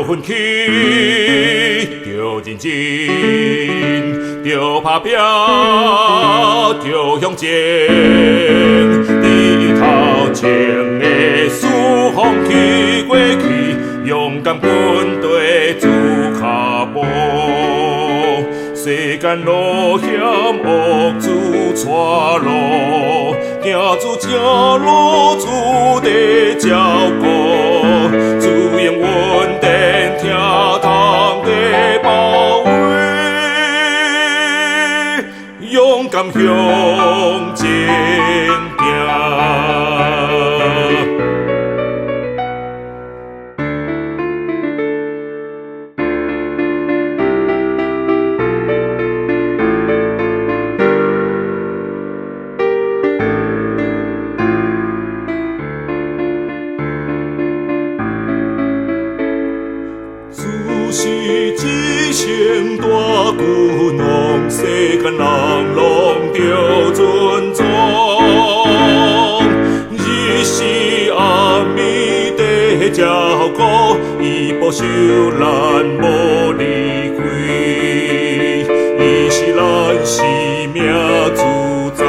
奋起，着认真，着打拼，着向前。日头前的四方起过去，勇敢军队自脚步。世间路险，恶子带路，行出正路，主地照顾，自然稳定，听堂地保卫，勇敢向前行。是一声大鼓，让世间人拢着尊重。日是暗暝地照顾，伊保守咱无离开。伊是咱生命主宰，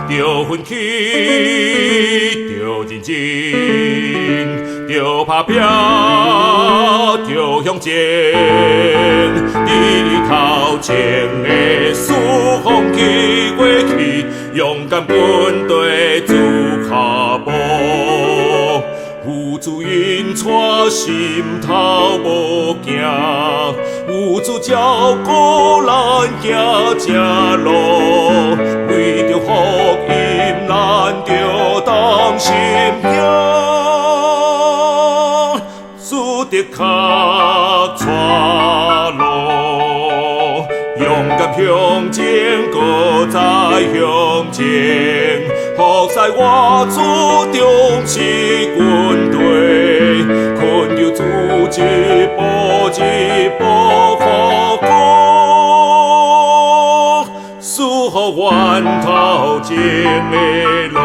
着奋起，着认真，着打拼。着向前，日头前的四方起过去，勇敢军队自脚步。有主引带，心头无惊；有主照顾，咱行正路。为着福音，咱着当心惊。的脚带路，勇敢向前，搁再向前。福赛我主重视军队，困有主一步一步复工，输予源头前的路。